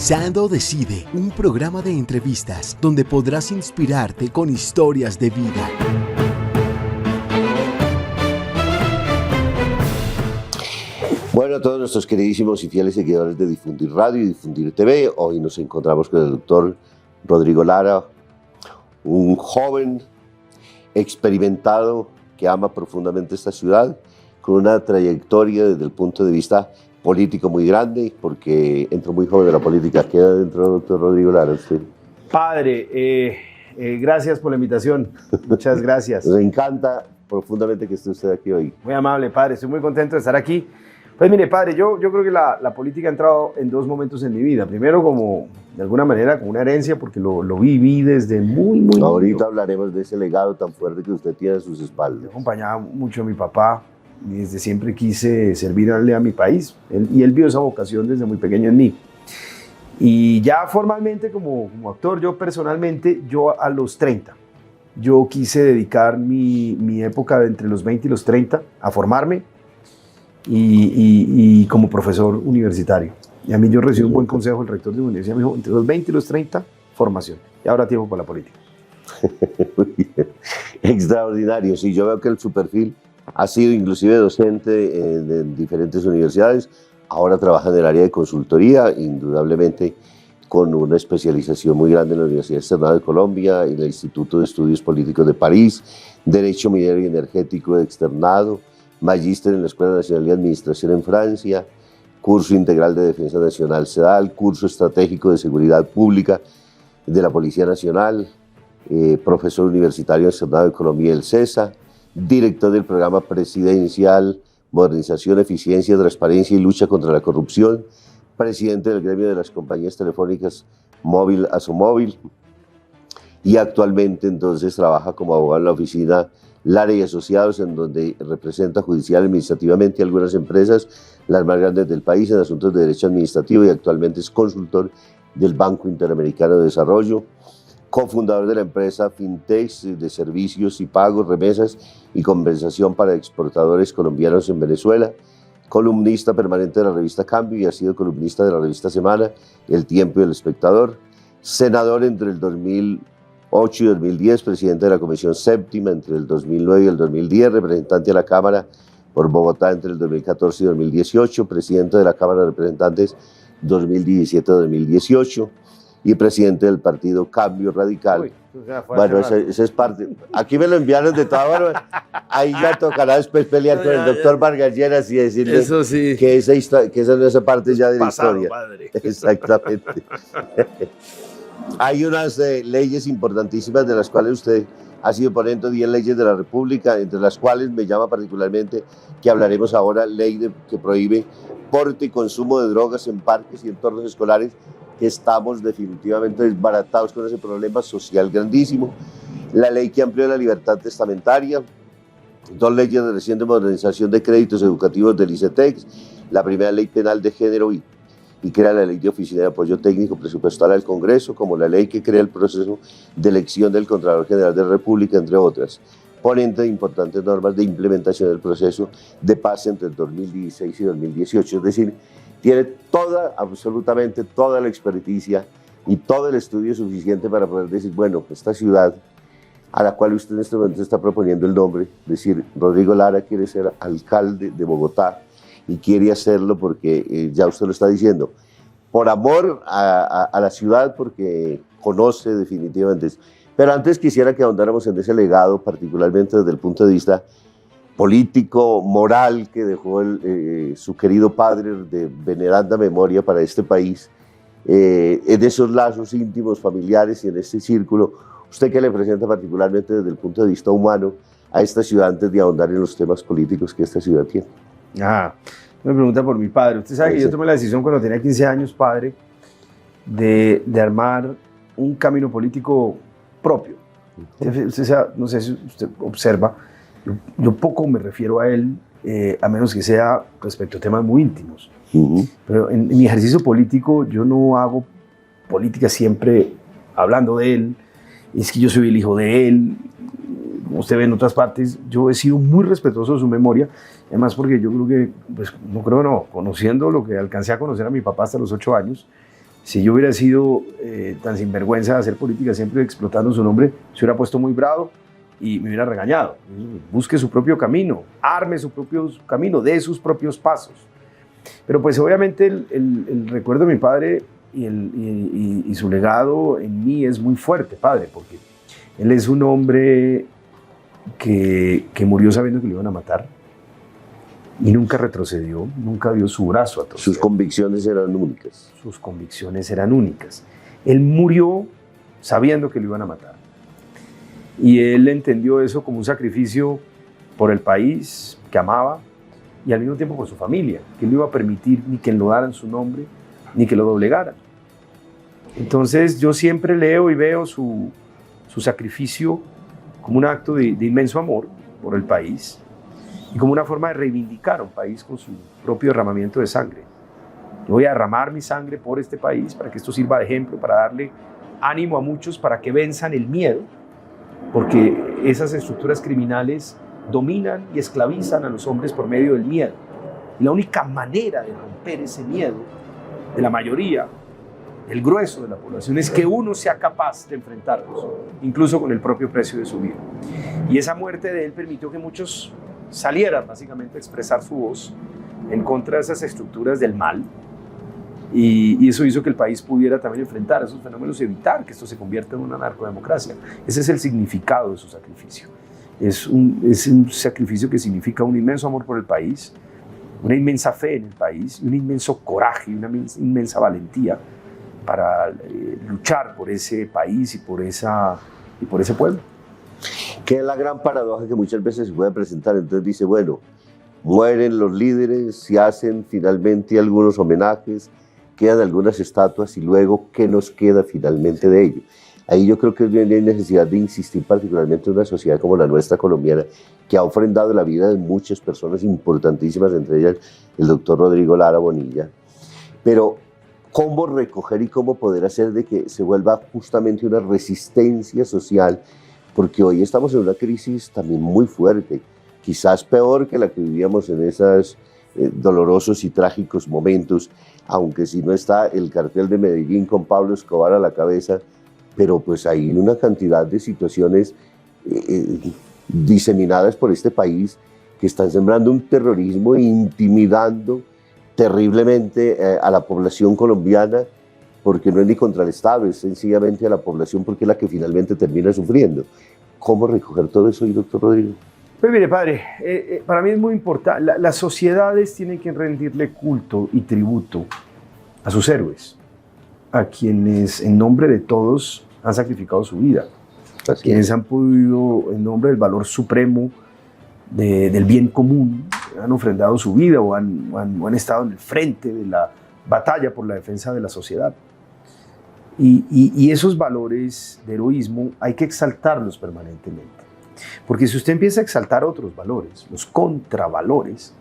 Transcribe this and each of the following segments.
Sintonizando Decide, un programa de entrevistas donde podrás inspirarte con historias de vida. Bueno, a todos nuestros queridísimos y fieles seguidores de Difundir Radio y Difundir TV, hoy nos encontramos con el doctor Rodrigo Lara, un joven experimentado que ama profundamente esta ciudad, con una trayectoria desde el punto de vista político muy grande, porque entró muy joven de la política. ¿Qué edad entró, doctor Rodrigo Lara, usted? Padre, gracias por la invitación, muchas gracias. Nos encanta profundamente que esté usted aquí hoy. Muy amable, padre, estoy muy contento de estar aquí. Pues mire, padre, yo creo que la política ha entrado en dos momentos en mi vida. Primero, como de alguna manera, como una herencia, porque lo viví desde muy Ahorita niño. hablaremos de ese legado tan fuerte que usted tiene a sus espaldas. Yo acompañaba mucho a mi papá y desde siempre quise servirle a mi país. Él vio esa vocación desde muy pequeño en mí. Y ya formalmente como actor, yo personalmente, yo a los 30, yo quise dedicar mi época de entre los 20 y los 30 a formarme y como profesor universitario. Y a mí yo recibí un buen consejo del rector de la universidad, me dijo, entre los 20 y los 30, formación. Y ahora tiempo para la política. Muy bien. Extraordinario. Sí, yo veo que su perfil ha sido inclusive docente en diferentes universidades. Ahora trabaja en el área de consultoría, indudablemente con una especialización muy grande en la Universidad Externada de Colombia, en el Instituto de Estudios Políticos de París, Derecho Minero y Energético Externado, magíster en la Escuela Nacional de Administración en Francia, curso integral de Defensa Nacional CEDAL, curso estratégico de Seguridad Pública de la Policía Nacional, profesor universitario externado de Economía del CESA, director del programa presidencial Modernización, Eficiencia, Transparencia y Lucha contra la Corrupción, presidente del gremio de las compañías telefónicas Móvil Asomóvil, y actualmente entonces trabaja como abogado en la oficina Lara y Asociados, en donde representa judicial y administrativamente algunas empresas, las más grandes del país, en asuntos de derecho administrativo, y actualmente es consultor del Banco Interamericano de Desarrollo, cofundador de la empresa Fintech de servicios y pagos, remesas y compensación para exportadores colombianos en Venezuela, columnista permanente de la revista Cambio y ha sido columnista de la revista Semana, El Tiempo y El Espectador, senador entre el 2008 y 2010, presidente de la Comisión Séptima entre el 2009 y el 2010, representante de la Cámara por Bogotá entre el 2014 y 2018, presidente de la Cámara de Representantes 2017-2018, y presidente del partido Cambio Radical. Uy, bueno, ese es parte. Aquí me lo enviaron de toda forma. Ahí ya tocará después pelear con el doctor Vargas Lleras y decirle Eso sí. que esa parte ya de la Pasado, historia. padre. Exactamente. Hay unas leyes importantísimas de las cuales usted ha sido ponente, 10 leyes de la República, entre las cuales me llama particularmente, que hablaremos ahora, que prohíbe porte y consumo de drogas en parques y entornos escolares, que estamos definitivamente desbaratados con ese problema social grandísimo. La ley que amplió la libertad testamentaria, 2 leyes de reciente modernización de créditos educativos del ICETEX, la primera ley penal de género y crea la ley de oficina de apoyo técnico presupuestal al Congreso, como la ley que crea el proceso de elección del Contralor General de la República, entre otras. Ponente de importantes normas de implementación del proceso de paz entre el 2016 y 2018, es decir, tiene absolutamente toda la experticia y todo el estudio suficiente para poder decir, bueno, esta ciudad a la cual usted en este momento está proponiendo el nombre, decir, Rodrigo Lara quiere ser alcalde de Bogotá y quiere hacerlo porque, ya usted lo está diciendo, por amor a la ciudad, porque conoce definitivamente eso. Pero antes quisiera que ahondáramos en ese legado, particularmente desde el punto de vista político, moral, que dejó su querido padre de veneranda memoria para este país, en esos lazos íntimos, familiares y en este círculo. ¿Usted qué le presenta particularmente desde el punto de vista humano a esta ciudad antes de ahondar en los temas políticos que esta ciudad tiene? Me pregunta por mi padre. Usted sabe que yo tomé la decisión cuando tenía 15 años, padre, de armar un camino político propio. No sé si usted observa, yo poco me refiero a él, a menos que sea respecto a temas muy íntimos. Pero en mi ejercicio político yo no hago política siempre hablando de él. Es que yo soy el hijo de él, como usted ve en otras partes. Yo he sido muy respetuoso de su memoria, además porque yo creo que, pues no, conociendo lo que alcancé a conocer a mi papá hasta los 8 años, Si yo hubiera sido tan sinvergüenza de hacer política siempre explotando su nombre, se hubiera puesto muy bravo y me hubiera regañado. Busque su propio camino, arme su propio camino, dé sus propios pasos. Pero pues obviamente el recuerdo de mi padre y su legado en mí es muy fuerte, padre, porque él es un hombre que murió sabiendo que lo iban a matar y nunca retrocedió, nunca dio su brazo a torcer. Sus convicciones eran únicas. Sus convicciones eran únicas. Él murió sabiendo que lo iban a matar. Y él entendió eso como un sacrificio por el país que amaba y al mismo tiempo por su familia, que no iba a permitir ni que enlodaran su nombre, ni que lo doblegaran. Entonces yo siempre leo y veo su sacrificio como un acto de inmenso amor por el país y como una forma de reivindicar a un país con su propio derramamiento de sangre. Yo voy a derramar mi sangre por este país para que esto sirva de ejemplo, para darle ánimo a muchos, para que venzan el miedo, porque esas estructuras criminales dominan y esclavizan a los hombres por medio del miedo. Y la única manera de romper ese miedo de la mayoría, el grueso de la población, es que uno sea capaz de enfrentarlos, incluso con el propio precio de su vida. Y esa muerte de él permitió que muchos salieran básicamente a expresar su voz en contra de esas estructuras del mal, y eso hizo que el país pudiera también enfrentar esos fenómenos y evitar que esto se convierta en una narcodemocracia. Ese es el significado de su sacrificio. Es un sacrificio que significa un inmenso amor por el país, una inmensa fe en el país, un inmenso coraje y una inmensa valentía para luchar por ese país y por ese pueblo. Que es la gran paradoja que muchas veces se puede presentar. Entonces dice, bueno, mueren los líderes, se hacen finalmente algunos homenajes, quedan algunas estatuas y luego, ¿qué nos queda finalmente de ello? Ahí yo creo que hay necesidad de insistir particularmente en una sociedad como la nuestra colombiana, que ha ofrendado la vida de muchas personas importantísimas, entre ellas el doctor Rodrigo Lara Bonilla. Pero, ¿cómo recoger y cómo poder hacer de que se vuelva justamente una resistencia social? Porque hoy estamos en una crisis también muy fuerte, quizás peor que la que vivíamos en esos dolorosos y trágicos momentos, aunque si no está el cartel de Medellín con Pablo Escobar a la cabeza, pero pues hay una cantidad de situaciones diseminadas por este país que están sembrando un terrorismo e intimidando terriblemente a la población colombiana, porque no es ni contra el Estado, es sencillamente a la población porque es la que finalmente termina sufriendo. ¿Cómo recoger todo eso, doctor Rodrigo? Pues mire, padre, para mí es muy importante. Las sociedades tienen que rendirle culto y tributo a sus héroes, a quienes en nombre de todos han sacrificado su vida, quienes han podido, en nombre del valor supremo del bien común, han ofrendado su vida o han estado en el frente de la batalla por la defensa de la sociedad. Y esos valores de heroísmo hay que exaltarlos permanentemente. Porque si usted empieza a exaltar otros valores, los contravalores,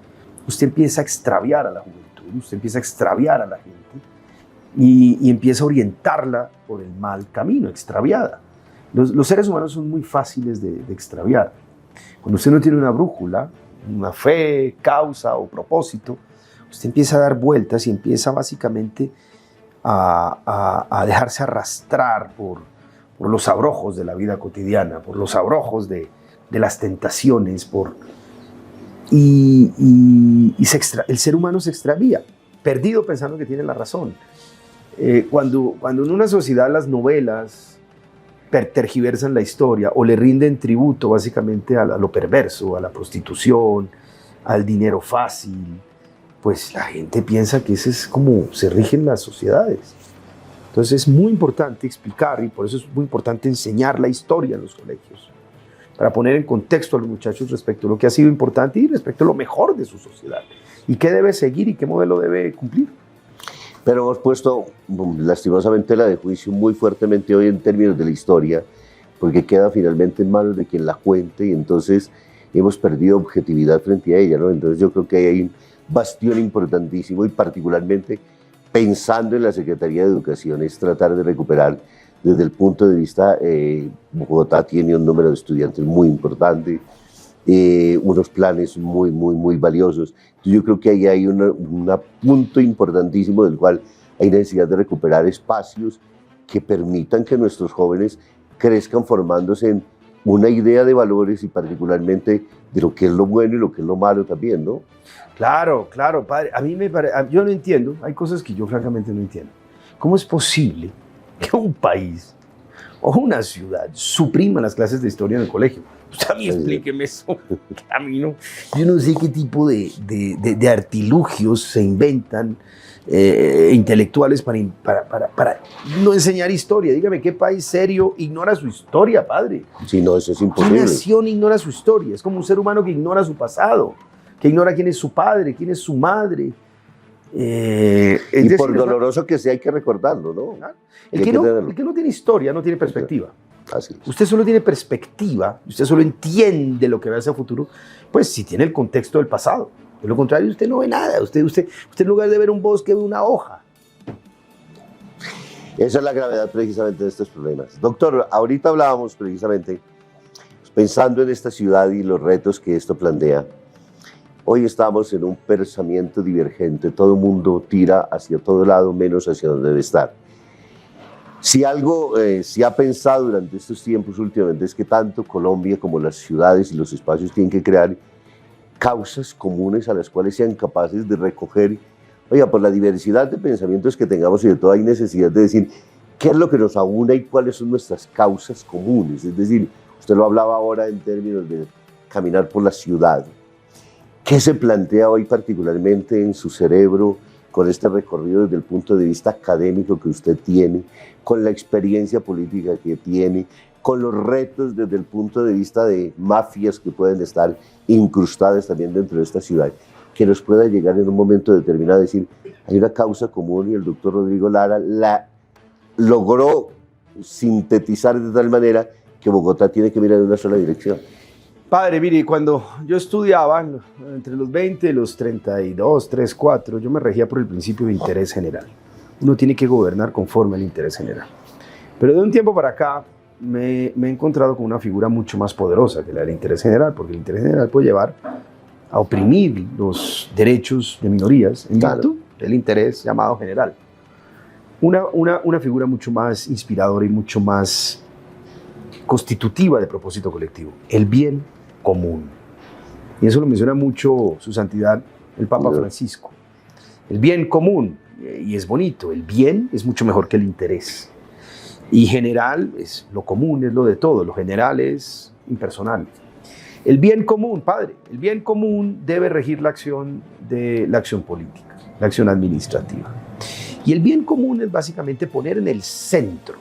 usted empieza a extraviar a la juventud, usted empieza a extraviar a la gente y empieza a orientarla por el mal camino, extraviada. Los seres humanos son muy fáciles de extraviar. Cuando usted no tiene una brújula, una fe, causa o propósito, usted empieza a dar vueltas y empieza básicamente a dejarse arrastrar por los abrojos de la vida cotidiana, por los abrojos de las tentaciones, el ser humano se extravía, perdido pensando que tiene la razón. Cuando en una sociedad las novelas tergiversan la historia o le rinden tributo básicamente a lo perverso, a la prostitución, al dinero fácil, pues la gente piensa que ese es como se rigen las sociedades. Entonces es muy importante explicar y por eso es muy importante enseñar la historia en los colegios, para poner en contexto a los muchachos respecto a lo que ha sido importante y respecto a lo mejor de su sociedad y qué debe seguir y qué modelo debe cumplir. Pero hemos puesto lastimosamente la de juicio muy fuertemente hoy en términos de la historia, porque queda finalmente en manos de quien la cuente y entonces hemos perdido objetividad frente a ella, ¿no? Entonces yo creo que hay un bastión importantísimo y particularmente pensando en la Secretaría de Educación es tratar de recuperar desde el punto de vista, Bogotá tiene un número de estudiantes muy importante, unos planes muy valiosos. Entonces yo creo que ahí hay un punto importantísimo del cual hay necesidad de recuperar espacios que permitan que nuestros jóvenes crezcan formándose en una idea de valores y particularmente de lo que es lo bueno y lo que es lo malo también, ¿no? Claro, claro, padre. A mí me parece, yo no entiendo, hay cosas que yo francamente no entiendo. ¿Cómo es posible que un país o una ciudad suprima las clases de historia en el colegio? Usted a mí explíqueme eso. A mí no, yo no sé qué tipo de artilugios se inventan intelectuales para no enseñar historia. Dígame, ¿qué país serio ignora su historia, padre? Sí, no, eso es ¿Qué imposible. nación ignora su historia? Es como un ser humano que ignora su pasado, que ignora quién es su padre, quién es su madre. Y por doloroso que sea, hay que recordarlo, ¿no? El que no tiene historia no tiene perspectiva. Así es. Usted solo tiene perspectiva, usted solo entiende lo que va hacia el futuro, pues si tiene el contexto del pasado. De lo contrario, usted no ve nada. Usted en lugar de ver un bosque, ve una hoja. Esa es la gravedad precisamente de estos problemas. Doctor, ahorita hablábamos precisamente, pensando en esta ciudad y los retos que esto plantea. Hoy estamos en un pensamiento divergente. Todo el mundo tira hacia todo lado, menos hacia donde debe estar. Si algo se ha pensado durante estos tiempos últimamente es que tanto Colombia como las ciudades y los espacios tienen que crear causas comunes a las cuales sean capaces de recoger, oiga, por la diversidad de pensamientos que tengamos y de todo hay necesidad de decir qué es lo que nos aúna y cuáles son nuestras causas comunes. Es decir, usted lo hablaba ahora en términos de caminar por la ciudad. ¿Qué se plantea hoy particularmente en su cerebro con este recorrido desde el punto de vista académico que usted tiene, con la experiencia política que tiene, con los retos desde el punto de vista de mafias que pueden estar incrustadas también dentro de esta ciudad, que nos pueda llegar en un momento determinado a decir, hay una causa común y el doctor Rodrigo Lara la logró sintetizar de tal manera que Bogotá tiene que mirar en una sola dirección? Padre, mire, cuando yo estudiaba, entre los 20 y los 32, 34, yo me regía por el principio de interés general. Uno tiene que gobernar conforme al interés general. Pero de un tiempo para acá me he encontrado con una figura mucho más poderosa que la del interés general, porque el interés general puede llevar a oprimir los derechos de minorías en virtud del interés llamado general. Una figura mucho más inspiradora y mucho más constitutiva de propósito colectivo, el bien común. Y eso lo menciona mucho su santidad el Papa Francisco. El bien común, y es bonito, el bien es mucho mejor que el interés. Y general es lo común, es lo de todo, lo general es impersonal. El bien común, padre, el bien común debe regir la acción política, la acción administrativa. Y el bien común es básicamente poner en el centro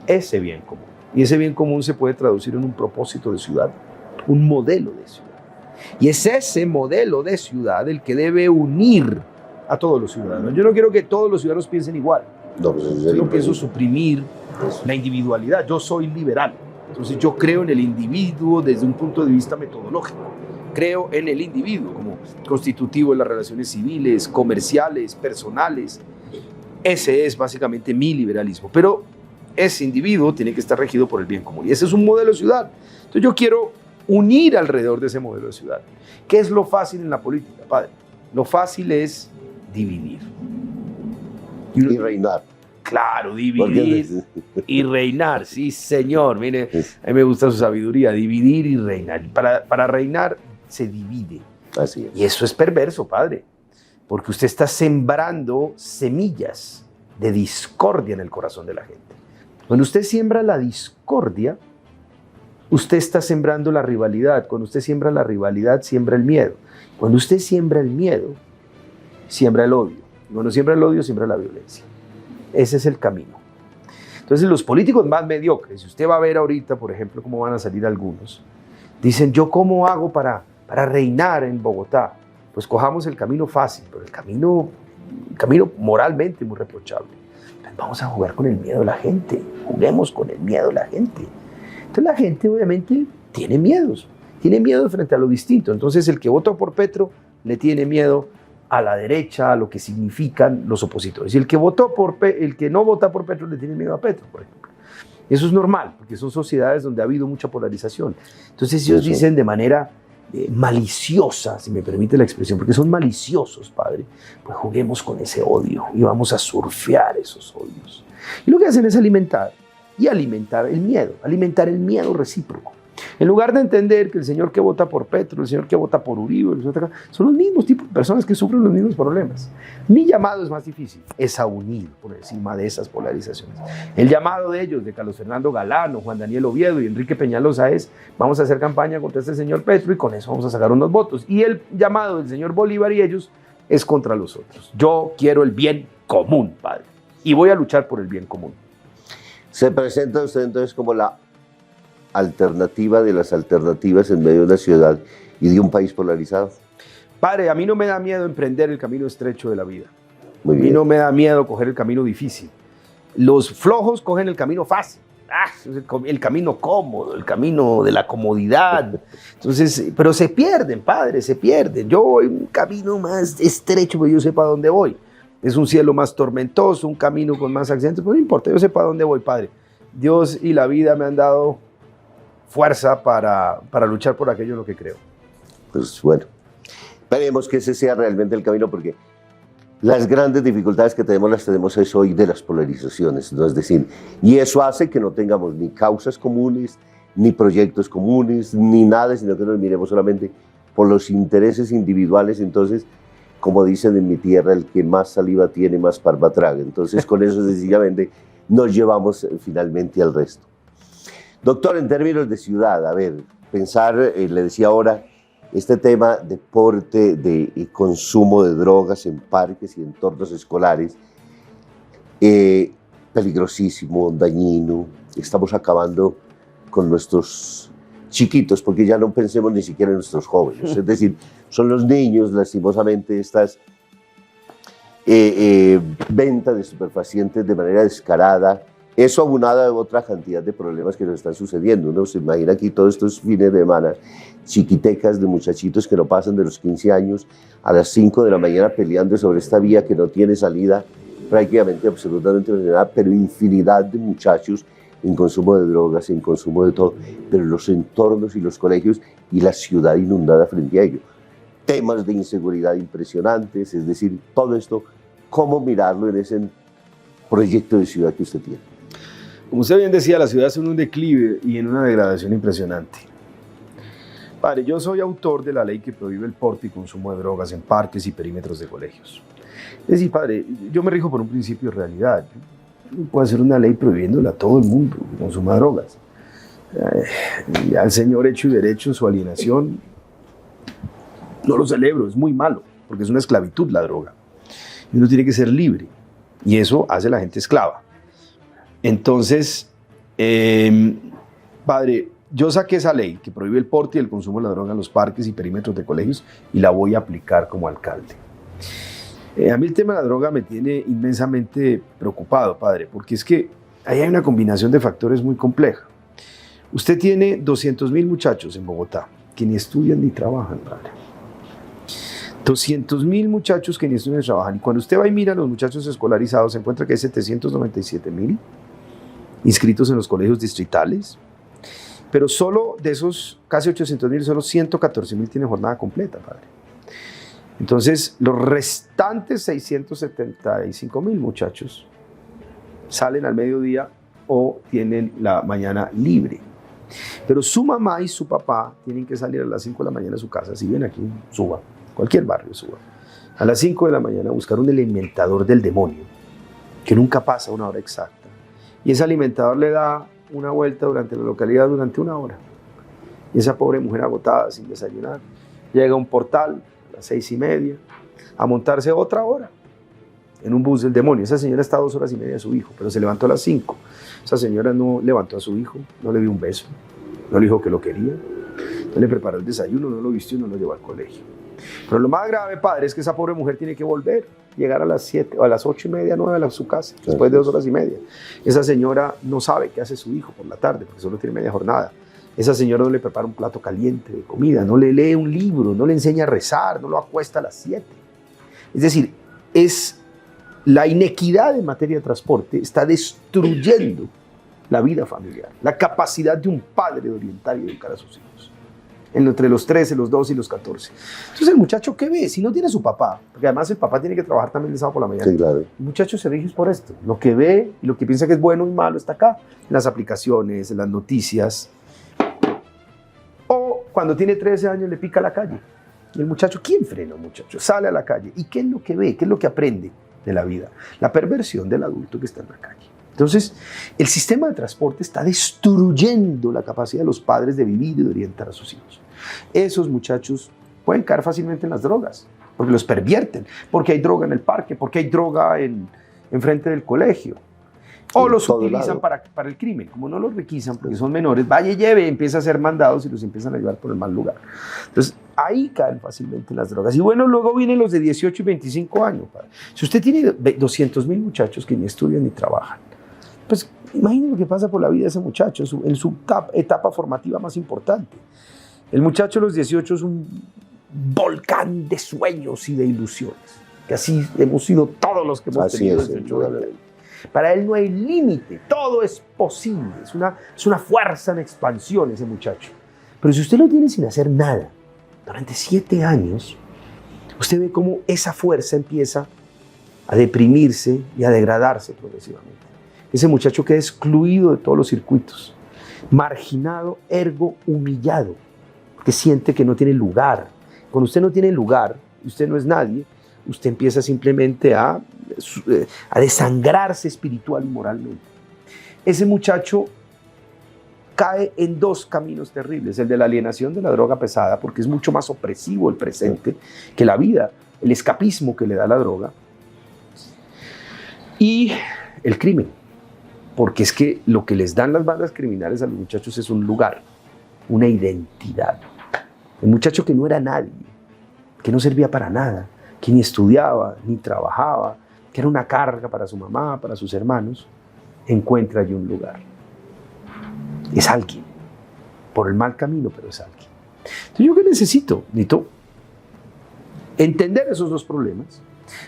ese bien común. Y ese bien común se puede traducir en un propósito de ciudad, un modelo de ciudad. Y es ese modelo de ciudad el que debe unir a todos los ciudadanos. Yo no quiero que todos los ciudadanos piensen igual. No, pues yo no pienso suprimir la individualidad. Yo soy liberal. Entonces yo creo en el individuo desde un punto de vista metodológico. Creo en el individuo como constitutivo de las relaciones civiles, comerciales, personales. Ese es básicamente mi liberalismo. Pero ese individuo tiene que estar regido por el bien común. Y ese es un modelo de ciudad. Entonces yo quiero unir alrededor de ese modelo de ciudad. ¿Qué es lo fácil en la política, padre? Lo fácil es dividir. Y reinar. Claro, dividir y reinar. Sí, señor. Mire, a mí me gusta su sabiduría. Dividir y reinar. Para reinar se divide. Así es. Y eso es perverso, padre. Porque usted está sembrando semillas de discordia en el corazón de la gente. Cuando usted siembra la discordia, usted está sembrando la rivalidad. Cuando usted siembra la rivalidad, siembra el miedo. Cuando usted siembra el miedo, siembra el odio. Y cuando siembra el odio, siembra la violencia. Ese es el camino. Entonces, los políticos más mediocres, si usted va a ver ahorita, por ejemplo, cómo van a salir algunos, dicen, ¿yo cómo hago para reinar en Bogotá? Pues cojamos el camino fácil, pero el camino moralmente muy reprochable. Vamos a jugar con el miedo de la gente, juguemos con el miedo de la gente. Entonces la gente obviamente tiene miedos, tiene miedo frente a lo distinto. Entonces el que votó por Petro le tiene miedo a la derecha, a lo que significan los opositores. Y el que no vota por Petro le tiene miedo a Petro, por ejemplo. Y eso es normal, porque son sociedades donde ha habido mucha polarización. Entonces ellos dicen de manera maliciosa, si me permite la expresión, porque son maliciosos, Padre, pues juguemos con ese odio y vamos a surfear esos odios. Y lo que hacen es alimentar el miedo recíproco. En lugar de entender que el señor que vota por Petro, el señor que vota por Uribe, son los mismos tipos de personas que sufren los mismos problemas. Mi llamado es más difícil, es a unir por encima de esas polarizaciones. El llamado de ellos, de Carlos Fernando Galano, Juan Daniel Oviedo y Enrique Peñalosa es: vamos a hacer campaña contra este señor Petro y con eso vamos a sacar unos votos. Y el llamado del señor Bolívar y ellos es contra los otros. Yo quiero el bien común, Padre, y voy a luchar por el bien común. ¿Se presenta usted entonces como la alternativa de las alternativas en medio de una ciudad y de un país polarizado? Padre, a mí no me da miedo emprender el camino estrecho de la vida. Muy A mí bien. no me da miedo coger el camino difícil. Los flojos cogen el camino fácil. El camino cómodo, el camino de la comodidad. Entonces, pero se pierden, Padre, se pierden. Yo voy un camino más estrecho, porque yo sé para dónde voy. Es un cielo más tormentoso, un camino con más accidentes, pero no importa, yo sé para dónde voy, Padre. Dios y la vida me han dado fuerza para luchar por aquello en lo que creo. Pues bueno, esperemos que ese sea realmente el camino, porque las grandes dificultades que tenemos las tenemos es hoy de las polarizaciones, ¿no? Es decir, y eso hace que no tengamos ni causas comunes, ni proyectos comunes, ni nada, sino que nos miremos solamente por los intereses individuales. Entonces, como dicen en mi tierra, el que más saliva tiene, más parva traga. Entonces, con eso sencillamente nos llevamos finalmente al resto. Doctor, en términos de ciudad, a ver, pensar, le decía ahora, este tema deporte, de consumo de drogas en parques y entornos escolares, peligrosísimo, dañino. Estamos acabando con nuestros chiquitos, porque ya no pensemos ni siquiera en nuestros jóvenes. Es decir, son los niños, lastimosamente, estas venta de estupefacientes de manera descarada. Eso aunado a otra cantidad de problemas que nos están sucediendo. Uno se imagina aquí todos estos fines de semana, chiquitecas de muchachitos que no pasan de los 15 años a las 5 de la mañana peleando sobre esta vía que no tiene salida prácticamente absolutamente nada, pero infinidad de muchachos en consumo de drogas, en consumo de todo, pero los entornos y los colegios y la ciudad inundada frente a ello. Temas de inseguridad impresionantes, es decir, todo esto, ¿cómo mirarlo en ese proyecto de ciudad que usted tiene? Como usted bien decía, la ciudad está en un declive y en una degradación impresionante. Padre, yo soy autor de la ley que prohíbe el porte y consumo de drogas en parques y perímetros de colegios. Es decir, padre, yo me rijo por un principio de realidad. No puedo hacer una ley prohibiéndole a todo el mundo que consuma drogas. Ya el señor hecho y derecho en su alienación, no lo celebro, es muy malo, porque es una esclavitud la droga. Y uno tiene que ser libre, y eso hace a la gente esclava. Entonces, padre, yo saqué esa ley que prohíbe el porte y el consumo de la droga en los parques y perímetros de colegios y la voy a aplicar como alcalde. A mí el tema de la droga me tiene inmensamente preocupado, padre, porque es que ahí hay una combinación de factores muy compleja. Usted tiene 200.000 muchachos en Bogotá que ni estudian ni trabajan, padre. 200.000 muchachos que ni estudian ni trabajan. Y cuando usted va y mira a los muchachos escolarizados, se encuentra que hay 797.000 inscritos en los colegios distritales, pero solo de esos casi 800.000, solo 114.000 tienen jornada completa, padre. Entonces, los restantes 675.000 muchachos salen al mediodía o tienen la mañana libre. Pero su mamá y su papá tienen que salir a las 5 de la mañana de su casa, si ven aquí, Suba, cualquier barrio, Suba, a las 5 de la mañana a buscar un alimentador del demonio, que nunca pasa una hora exacta. Y ese alimentador le da una vuelta durante la localidad durante 1 hora. Y esa pobre mujer agotada, sin desayunar, llega a un portal a las 6:30 a montarse otra hora en un bus del demonio. Esa señora está 2 horas y media de su hijo, pero se levantó a las 5. Esa señora no levantó a su hijo, no le dio un beso, no le dijo que lo quería, no le preparó el desayuno, no lo vistió y no lo llevó al colegio. Pero lo más grave, padre, es que esa pobre mujer tiene que volver, llegar a las 7 o a las 8:30, 9 a su casa, después de 2 horas y media. Esa señora no sabe qué hace su hijo por la tarde, porque solo tiene media jornada. Esa señora no le prepara un plato caliente de comida, no le lee un libro, no le enseña a rezar, no lo acuesta a las 7. Es decir, la inequidad en materia de transporte está destruyendo la vida familiar, la capacidad de un padre de orientar y educar a sus hijos. entre los 13, los 12 y los 14. Entonces el muchacho, ¿qué ve? Si no tiene su papá, porque además el papá tiene que trabajar también el sábado por la mañana. Sí, claro. El muchacho se rige por esto. Lo que ve y lo que piensa que es bueno y malo está acá, en las aplicaciones, en las noticias. O cuando tiene 13 años le pica la calle. Y el muchacho, ¿quién frena un muchacho? Sale a la calle. ¿Y qué es lo que ve? ¿Qué es lo que aprende de la vida? La perversión del adulto que está en la calle. Entonces, el sistema de transporte está destruyendo la capacidad de los padres de vivir y de orientar a sus hijos. Esos muchachos pueden caer fácilmente en las drogas, porque los pervierten, porque hay droga en el parque, porque hay droga en frente del colegio. O los utilizan para el crimen. Como no los requisan porque son menores, vaya y lleve, empieza a ser mandados y los empiezan a llevar por el mal lugar. Entonces, ahí caen fácilmente las drogas. Y bueno, luego vienen los de 18 y 25 años. Padre. Si usted tiene 200,000 muchachos que ni estudian ni trabajan, pues imagine lo que pasa por la vida de ese muchacho en su etapa formativa más importante. El muchacho a los 18 es un volcán de sueños y de ilusiones, que así hemos sido todos los que hemos tenido 18 años. Para él no hay límite, todo es posible, es una fuerza en expansión ese muchacho. Pero si usted lo tiene sin hacer nada, durante 7 años, usted ve cómo esa fuerza empieza a deprimirse y a degradarse progresivamente. Ese muchacho queda excluido de todos los circuitos, marginado, ergo humillado, porque siente que no tiene lugar. Cuando usted no tiene lugar, usted no es nadie, usted empieza simplemente a desangrarse espiritual y moralmente. Ese muchacho cae en 2 caminos terribles, el de la alienación de la droga pesada, porque es mucho más opresivo el presente que la vida, el escapismo que le da la droga, y el crimen, porque es que lo que les dan las bandas criminales a los muchachos es un lugar, una identidad. El muchacho que no era nadie, que no servía para nada, que ni estudiaba, ni trabajaba, que era una carga para su mamá, para sus hermanos, encuentra allí un lugar. Es alguien, por el mal camino, pero es alguien. Entonces, ¿yo qué necesito? Necesito entender esos 2 problemas.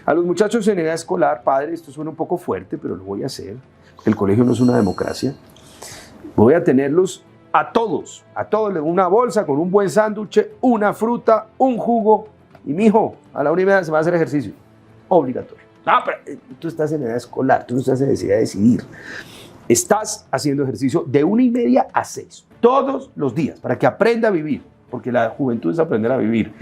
A los muchachos en edad escolar, padre, esto suena un poco fuerte, pero lo voy a hacer. El colegio no es una democracia. Voy a tenerlos a todos, una bolsa con un buen sándwich, una fruta, un jugo. Y mi hijo, a la 1:30 se va a hacer ejercicio. Obligatorio. No, pero tú estás en edad escolar, tú no estás en necesidad de decidir. Estás haciendo ejercicio de 1:30 a 6, todos los días, para que aprenda a vivir, porque la juventud es aprender a vivir.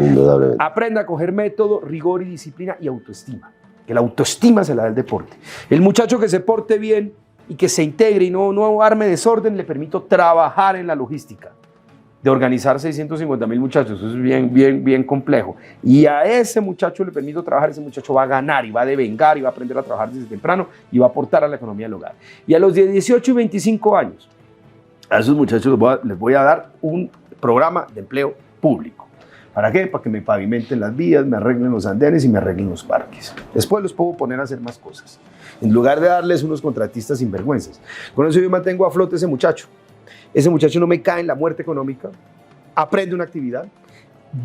Aprenda a coger método, rigor y disciplina y autoestima, que la autoestima se la da el deporte. El muchacho que se porte bien y que se integre y no arme desorden, le permito trabajar en la logística de organizar 650,000 muchachos. Eso es bien complejo. Y a ese muchacho le permito trabajar, ese muchacho va a ganar y va a devengar y va a aprender a trabajar desde temprano y va a aportar a la economía del hogar. Y a los de 18 y 25 años, a esos muchachos les voy a dar un programa de empleo público. ¿Para qué? Para que me pavimenten las vías, me arreglen los andenes y me arreglen los parques. Después los puedo poner a hacer más cosas, en lugar de darles unos contratistas sinvergüenzas. Con eso yo mantengo a flote ese muchacho. Ese muchacho no me cae en la muerte económica, aprende una actividad,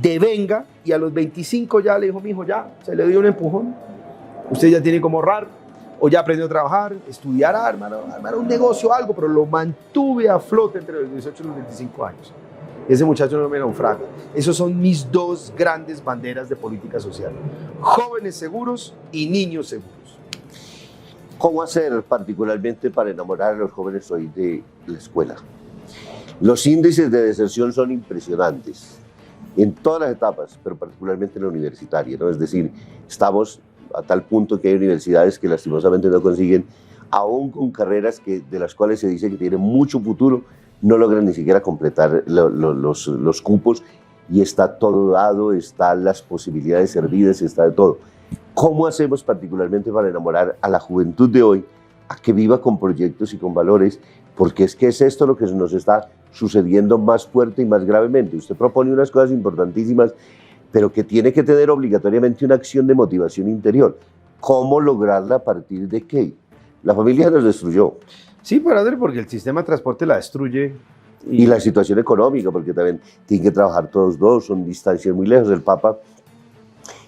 devenga, y a los 25 ya le dijo, mi hijo, ya, se le dio un empujón, usted ya tiene como ahorrar, o ya aprendió a trabajar, estudiar, armar un negocio, algo, pero lo mantuve a flote entre los 18 y los 25 años. Ese muchacho no me naufraga. Esos son mis 2 grandes banderas de política social. Jóvenes seguros y niños seguros. ¿Cómo hacer particularmente para enamorar a los jóvenes hoy de la escuela? Los índices de deserción son impresionantes en todas las etapas, pero particularmente en la universitaria, ¿no? Es decir, estamos a tal punto que hay universidades que lastimosamente no consiguen, aún con carreras de las cuales se dice que tienen mucho futuro, no logran ni siquiera completar los cupos, y está todo dado, están las posibilidades servidas, está de todo. ¿Cómo hacemos particularmente para enamorar a la juventud de hoy a que viva con proyectos y con valores? Porque es que es esto lo que nos está sucediendo más fuerte y más gravemente. Usted propone unas cosas importantísimas, pero que tiene que tener obligatoriamente una acción de motivación interior. ¿Cómo lograrla? ¿A partir de qué? La familia nos destruyó. Sí, padre, porque el sistema de transporte la destruye. Y la situación económica, porque también tienen que trabajar todos 2, son distancias muy lejos. El Papa,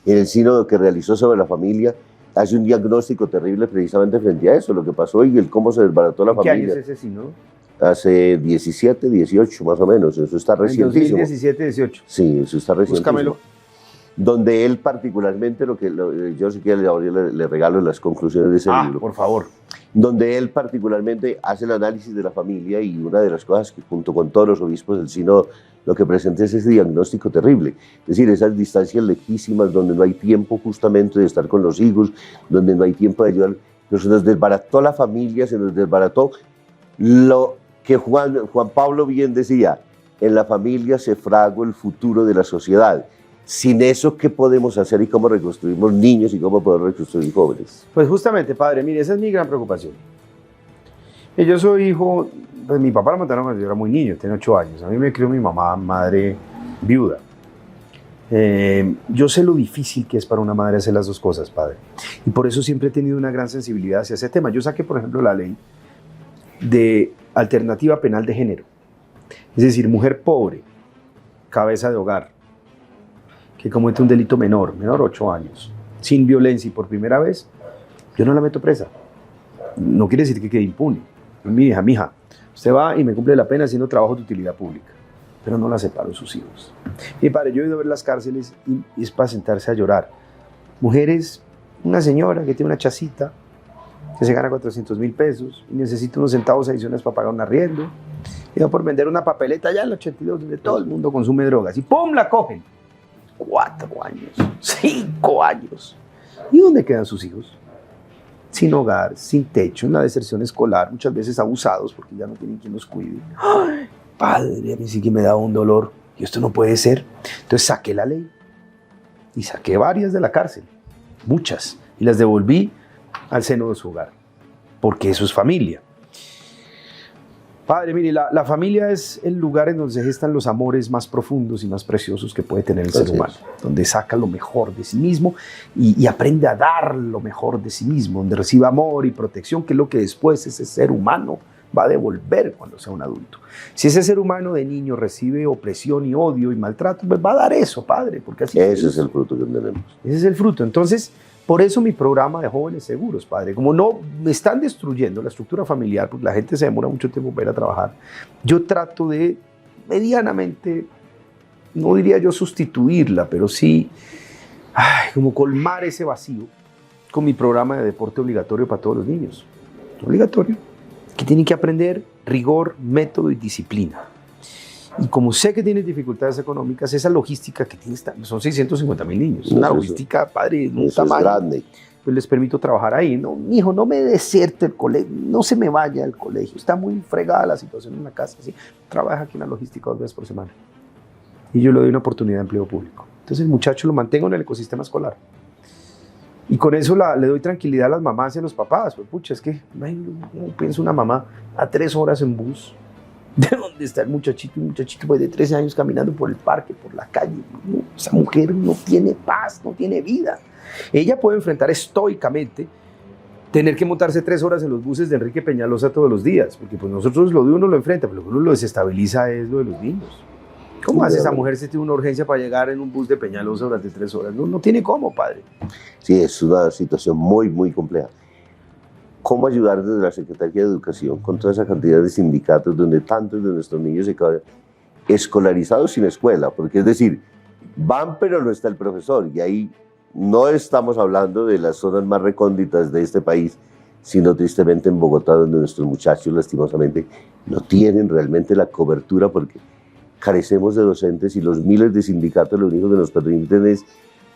en el sínodo que realizó sobre la familia, hace un diagnóstico terrible precisamente frente a eso, lo que pasó y el cómo se desbarató la familia. ¿Qué año es ese sínodo? hace 17, 18 más o menos, eso está recientísimo. 2017, 18. Sí, eso está recientísimo. Búscamelo. Donde él particularmente, yo sí que le regalo las conclusiones de ese libro. Por favor. Donde él particularmente hace el análisis de la familia, y una de las cosas que junto con todos los obispos del sínodo lo que presenta es ese diagnóstico terrible, es decir, esas distancias lejísimas donde no hay tiempo justamente de estar con los hijos, donde no hay tiempo de ayudar, pero se nos desbarató la familia, se nos desbarató lo que Juan Pablo bien decía: en la familia se fragua el futuro de la sociedad. Sin eso, ¿qué podemos hacer y cómo reconstruimos niños y cómo podemos reconstruir jóvenes? Pues justamente, padre, mire, esa es mi gran preocupación. Yo soy hijo, pues mi papá lo mataron cuando yo era muy niño, tenía 8 años. A mí me crió mi mamá, madre viuda. Yo sé lo difícil que es para una madre hacer las dos cosas, padre. Y por eso siempre he tenido una gran sensibilidad hacia ese tema. Yo saqué, por ejemplo, la ley de alternativa penal de género. Es decir, mujer pobre, cabeza de hogar, que comete un delito menor 8 años, sin violencia y por primera vez, yo no la meto presa. No quiere decir que quede impune. Mi hija, mija, usted va y me cumple la pena haciendo trabajo de utilidad pública, pero no la separo de sus hijos. Mi padre, yo he ido a ver las cárceles y es para sentarse a llorar. Mujeres, una señora que tiene una chacita, que se gana 400.000 pesos y necesita unos centavos adicionales para pagar un arriendo, y va por vender una papeleta allá en el 82, donde todo el mundo consume drogas, y ¡pum!, la cogen. 4 años, 5 años. ¿Y dónde quedan sus hijos? Sin hogar, sin techo, en la deserción escolar, muchas veces abusados porque ya no tienen quien los cuide. ¡Ay, padre! A mí sí que me da un dolor. Y esto no puede ser. Entonces saqué la ley y saqué varias de la cárcel, muchas, y las devolví al seno de su hogar, porque eso es familia. Padre, mire, la familia es el lugar en donde se gestan los amores más profundos y más preciosos que puede tener el ser humano, donde saca lo mejor de sí mismo y aprende a dar lo mejor de sí mismo, donde recibe amor y protección, que es lo que después ese ser humano va a devolver cuando sea un adulto. Si ese ser humano de niño recibe opresión y odio y maltrato, pues va a dar eso, padre, porque así ese es el fruto que tenemos. Ese es el fruto. Entonces, por eso mi programa de Jóvenes Seguros, padre. Como no me están destruyendo la estructura familiar, porque la gente se demora mucho tiempo para ir a trabajar, yo trato de medianamente, no diría yo sustituirla, pero sí como colmar ese vacío con mi programa de deporte obligatorio para todos los niños. Obligatorio. Que tienen que aprender rigor, método y disciplina. Y como sé que tienes dificultades económicas, esa logística que tienes, son 650.000 niños. Una logística, padre, un tamaño. Grande. Pues les permito trabajar ahí. No, mi hijo, no me deserte el colegio, no se me vaya al colegio. Está muy fregada la situación en la casa. ¿Sí? Trabaja aquí en la logística 2 veces por semana. Y yo le doy una oportunidad de empleo público. Entonces el muchacho lo mantengo en el ecosistema escolar. Y con eso le doy tranquilidad a las mamás y a los papás. Pues, pucha, es que no pienso una mamá a 3 horas en bus. ¿De dónde está el muchachito? Un muchachito pues, de 13 años caminando por el parque, por la calle. No, esa mujer no tiene paz, no tiene vida. Ella puede enfrentar estoicamente tener que montarse 3 horas en los buses de Enrique Peñalosa todos los días, porque pues nosotros lo de uno lo enfrenta, pero lo que uno lo desestabiliza es lo de los niños. ¿Cómo hace esa mujer si tiene una urgencia para llegar en un bus de Peñalosa durante 3 horas? No tiene cómo, padre. Sí, es una situación muy, muy compleja. ¿Cómo ayudar desde la Secretaría de Educación con toda esa cantidad de sindicatos donde tantos de nuestros niños se quedan escolarizados sin escuela? Porque es decir, van pero no está el profesor, y ahí no estamos hablando de las zonas más recónditas de este país, sino tristemente en Bogotá, donde nuestros muchachos lastimosamente no tienen realmente la cobertura porque carecemos de docentes, y los miles de sindicatos lo único que nos permiten es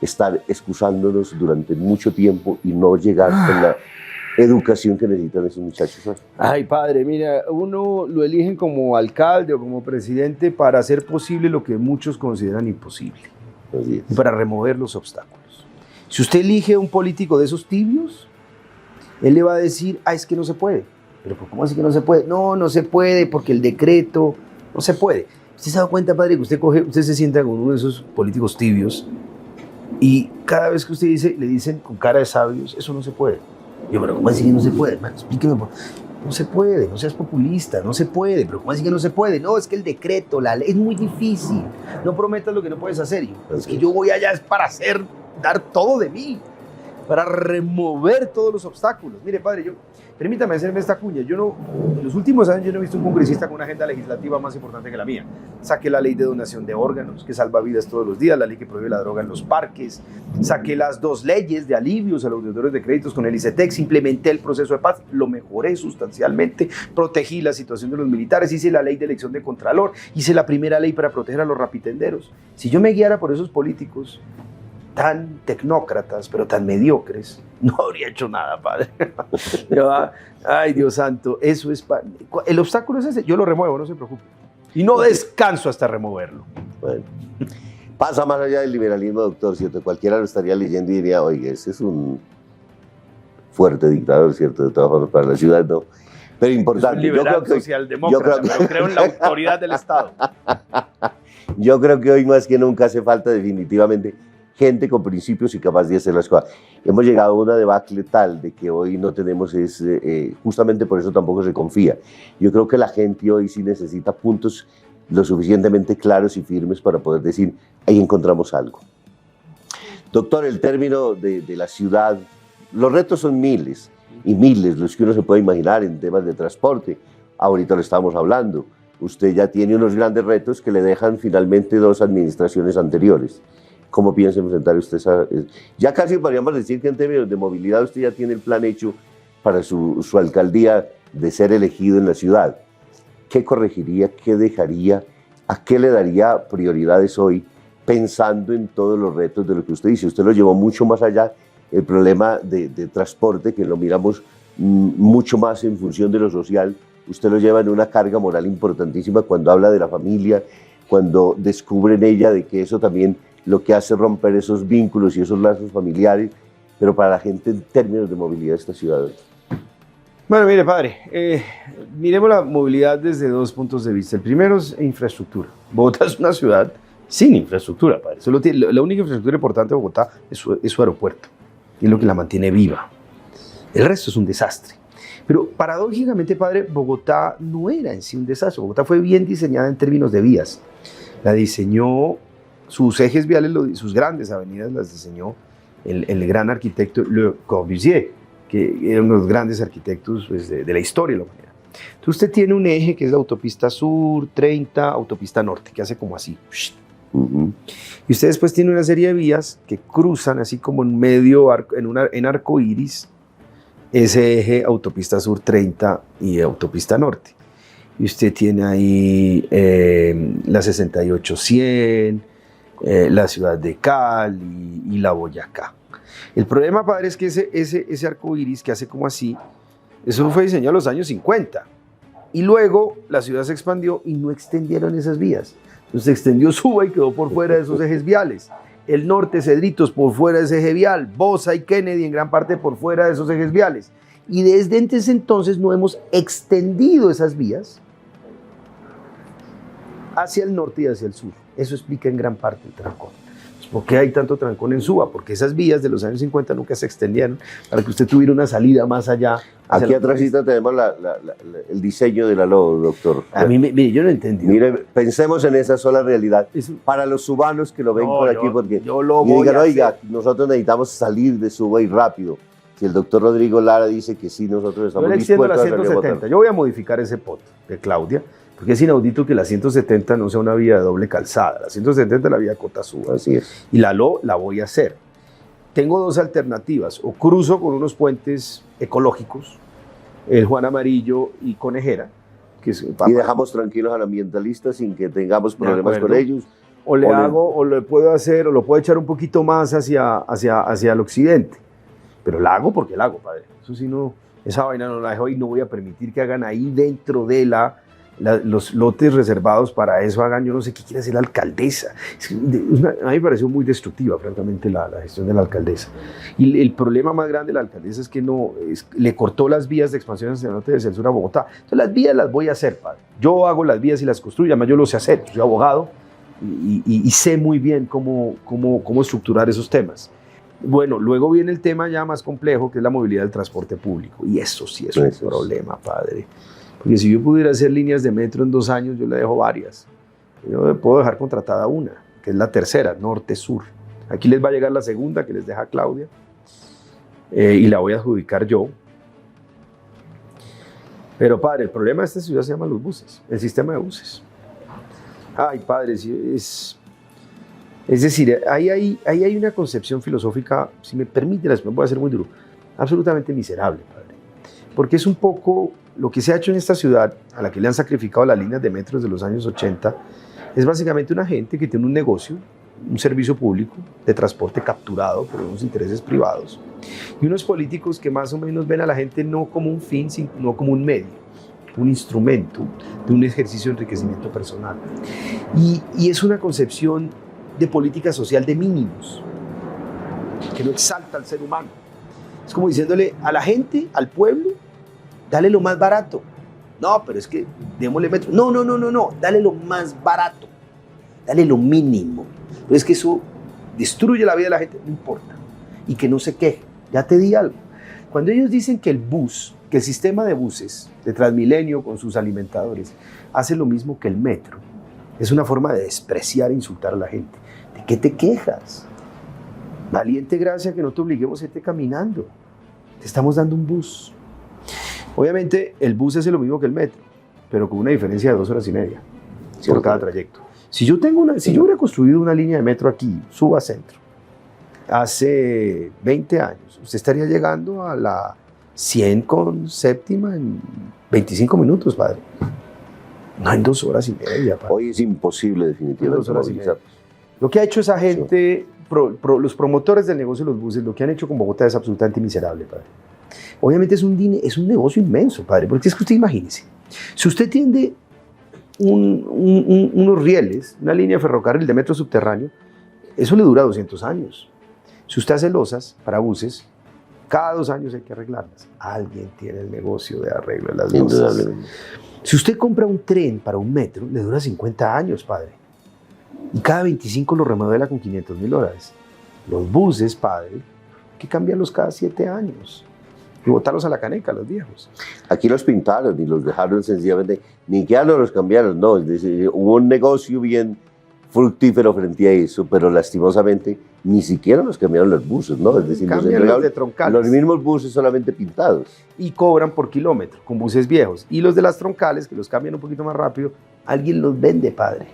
estar excusándonos durante mucho tiempo y no llegar con la educación que necesitan esos muchachos. Ay, padre, mira, uno lo eligen como alcalde o como presidente para hacer posible lo que muchos consideran imposible, para remover los obstáculos. Si usted elige un político de esos tibios, él le va a decir, es que no se puede. Pero ¿cómo así que no se puede? No se puede porque el decreto no se puede. ¿Usted se da cuenta, padre, que usted se sienta con uno de esos políticos tibios y cada vez que usted le dicen con cara de sabios, eso no se puede? Yo, pero ¿cómo así que no se puede? Man, explíqueme. No se puede, no seas populista, no se puede. Pero ¿cómo así que no se puede? No, es que el decreto, la ley, es muy difícil. No prometas lo que no puedes hacer. Es que yo voy allá es para dar todo de mí. para remover todos los obstáculos. Mire, padre, permítame hacerme esta cuña. En los últimos años yo no he visto un congresista con una agenda legislativa más importante que la mía. Saqué la ley de donación de órganos, que salva vidas todos los días, la ley que prohíbe la droga en los parques, saqué las 2 leyes de alivios a los deudores de créditos con el ICETEX, implementé el proceso de paz, lo mejoré sustancialmente, protegí la situación de los militares, hice la ley de elección de contralor, hice la primera ley para proteger a los rapitenderos. Si yo me guiara por esos políticos tan tecnócratas, pero tan mediocres, no habría hecho nada, padre. Ay, Dios santo, eso es... El obstáculo es ese, yo lo remuevo, no se preocupe. Y no descanso hasta removerlo. Bueno, pasa más allá del liberalismo, doctor, ¿cierto? Cualquiera lo estaría leyendo y diría, oye, ese es un fuerte dictador, ¿cierto? De todas formas, para la ciudad, ¿no? Pero importante. Es un liberal socialdemócrata, pero creo en la autoridad del Estado. Yo creo que hoy más que nunca hace falta definitivamente gente con principios y capaz de hacer las cosas. Hemos llegado a una debacle tal de que hoy no tenemos, justamente por eso tampoco se confía. Yo creo que la gente hoy sí necesita puntos lo suficientemente claros y firmes para poder decir, ahí encontramos algo. Doctor, el término de la ciudad, los retos son miles y miles los que uno se puede imaginar en temas de transporte. Ahorita lo estamos hablando. Usted ya tiene unos grandes retos que le dejan finalmente 2 administraciones anteriores. ¿Cómo piensa enfrentar usted esa? Ya casi podríamos decir que en términos de movilidad usted ya tiene el plan hecho para su alcaldía de ser elegido en la ciudad. ¿Qué corregiría? ¿Qué dejaría? ¿A qué le daría prioridades hoy pensando en todos los retos de lo que usted dice? Usted lo llevó mucho más allá, el problema de transporte, que lo miramos mucho más en función de lo social. Usted lo lleva en una carga moral importantísima cuando habla de la familia, cuando descubre en ella de que eso también lo que hace romper esos vínculos y esos lazos familiares, pero para la gente en términos de movilidad de esta ciudad. Bueno, mire, padre, miremos la movilidad desde 2 puntos de vista. El primero es infraestructura. Bogotá es una ciudad sin infraestructura, padre. La única infraestructura importante de Bogotá es su aeropuerto, y es lo que la mantiene viva. El resto es un desastre. Pero paradójicamente, padre, Bogotá no era en sí un desastre. Bogotá fue bien diseñada en términos de vías. La diseñó, sus ejes viales, sus grandes avenidas las diseñó el gran arquitecto Le Corbusier, que era uno de los grandes arquitectos pues, de la historia de la humanidad. Entonces usted tiene un eje que es la autopista sur, 30, autopista norte, que hace como así. Y usted después tiene una serie de vías que cruzan así como en medio, en arco iris, ese eje autopista sur 30 y autopista norte. Y usted tiene ahí la 68-100, la ciudad de Cali y la Boyacá. El problema, padre, es que ese arco iris que hace como así, eso fue diseñado en los años 50. Y luego la ciudad se expandió y no extendieron esas vías. Entonces se extendió Suba y quedó por fuera de esos ejes viales. El norte, Cedritos, por fuera de ese eje vial. Bosa y Kennedy en gran parte por fuera de esos ejes viales. Y desde entonces no hemos extendido esas vías hacia el norte y hacia el sur. Eso explica en gran parte el trancón. ¿Por qué hay tanto trancón en Suba? Porque esas vías de los años 50 nunca se extendieron para que usted tuviera una salida más allá. Aquí atrás tenemos el diseño de la LOA, doctor. A mí, mire, yo no entendí. Mire, pensemos en esa sola realidad. Para los subanos que lo ven por aquí, porque digan, oiga, nosotros necesitamos salir de Suba y rápido. Si el doctor Rodrigo Lara dice que sí, nosotros estamos dispuestos a salir a votar. Yo voy a modificar ese POT de Claudia, porque es inaudito que la 170 no sea una vía de doble calzada. La 170 es la vía Cota-Suba. Así es. Y la voy a hacer. Tengo 2 alternativas. O cruzo con unos puentes ecológicos, el Juan Amarillo y Conejera. Y dejamos tranquilos al ambientalista sin que tengamos problemas con ellos. O lo puedo hacer, o lo puedo echar un poquito más hacia el occidente. Pero la hago porque la hago, padre. Eso sí, no, esa vaina no la dejo y no voy a permitir que hagan ahí dentro de los lotes reservados para eso, hagan, yo no sé qué quiere hacer la alcaldesa. A mí me pareció muy destructiva, francamente, la gestión de la alcaldesa. Y el problema más grande de la alcaldesa es que le cortó las vías de expansión hacia el norte y hacia el sur a Bogotá. Entonces las vías las voy a hacer, padre. Yo hago las vías y las construyo, además yo lo sé hacer, yo soy abogado y sé muy bien cómo estructurar esos temas. Bueno, luego viene el tema ya más complejo, que es la movilidad del transporte público. Y eso sí es un problema, padre. Porque si yo pudiera hacer líneas de metro en 2 años, yo le dejo varias. Yo puedo dejar contratada una, que es la tercera, norte-sur. Aquí les va a llegar la segunda, que les deja Claudia. y la voy a adjudicar yo. Pero padre, el problema de esta ciudad se llama los buses, el sistema de buses. Ay, padre, es decir, ahí hay una concepción filosófica, si me permite, voy a ser muy duro, absolutamente miserable, padre. Porque es un poco lo que se ha hecho en esta ciudad, a la que le han sacrificado las líneas de metro desde los años 80, es básicamente una gente que tiene un negocio, un servicio público de transporte capturado por unos intereses privados, y unos políticos que más o menos ven a la gente no como un fin, sino como un medio, un instrumento de un ejercicio de enriquecimiento personal. Y es una concepción de política social de mínimos, que no exalta al ser humano. Es como diciéndole a la gente, al pueblo, dale lo más barato. No, pero es que démosle metro. No, dale lo más barato, dale lo mínimo. Pero es que eso destruye la vida de la gente, no importa. Y que no se queje. Ya te di algo. Cuando ellos dicen que el sistema de buses de Transmilenio con sus alimentadores hace lo mismo que el metro, es una forma de despreciar e insultar a la gente. ¿De qué te quejas? Valiente gracia que no te obliguemos a irte caminando. Te estamos dando un bus. Obviamente el bus es lo mismo que el metro, pero con una diferencia de 2 horas y media por cada trayecto. Si yo hubiera construido una línea de metro aquí, Suba Centro, hace 20 años, usted estaría llegando a la 100 con séptima en 25 minutos, padre. No en 2 horas y media, padre. Hoy es imposible definitivamente 2 horas y media. Lo que ha hecho esa gente, los promotores del negocio de los buses, lo que han hecho con Bogotá es absolutamente miserable, padre. Obviamente es un negocio inmenso, padre, porque es que usted imagínese, si usted tiene unos rieles, una línea de ferrocarril de metro subterráneo, eso le dura 200 años. Si usted hace losas para buses, cada 2 años hay que arreglarlas. Alguien tiene el negocio de arreglo de las losas. Si usted compra un tren para un metro, le dura 50 años, padre. Y cada 25 lo remodela con $500.000. Los buses, padre, hay que cambiarlos cada 7 años. Y botarlos a la caneca, los viejos. Aquí los pintaron y los dejaron sencillamente, ni que ya no los cambiaron, no, es decir, hubo un negocio bien fructífero frente a eso, pero lastimosamente ni siquiera los cambiaron los buses, ¿no? Es decir, los de troncales. Los mismos buses solamente pintados. Y cobran por kilómetro, con buses viejos. Y los de las troncales, que los cambian un poquito más rápido, alguien los vende, padre.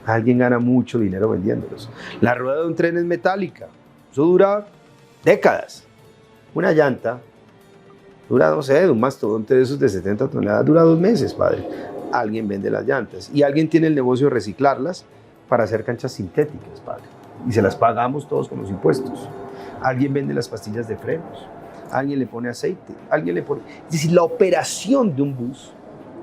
Alguien gana mucho dinero vendiéndolos. La rueda de un tren es metálica, eso dura décadas. Una llanta dura, no sé, de un mastodonte de esos de 70 toneladas, dura 2 meses, padre. Alguien vende las llantas y alguien tiene el negocio de reciclarlas para hacer canchas sintéticas, padre. Y se las pagamos todos con los impuestos. Alguien vende las pastillas de frenos, alguien le pone aceite, alguien le pone... Es decir, la operación de un bus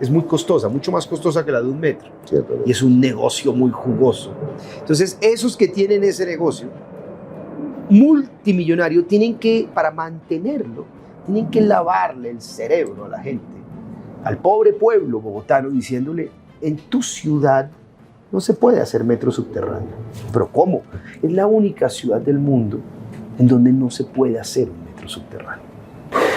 es muy costosa, mucho más costosa que la de un metro. Cierto. Y es un negocio muy jugoso. Entonces, esos que tienen ese negocio multimillonario tienen que, para mantenerlo, tienen que lavarle el cerebro a la gente, al pobre pueblo bogotano, diciéndole, en tu ciudad no se puede hacer metro subterráneo. ¿Pero cómo? Es la única ciudad del mundo en donde no se puede hacer un metro subterráneo.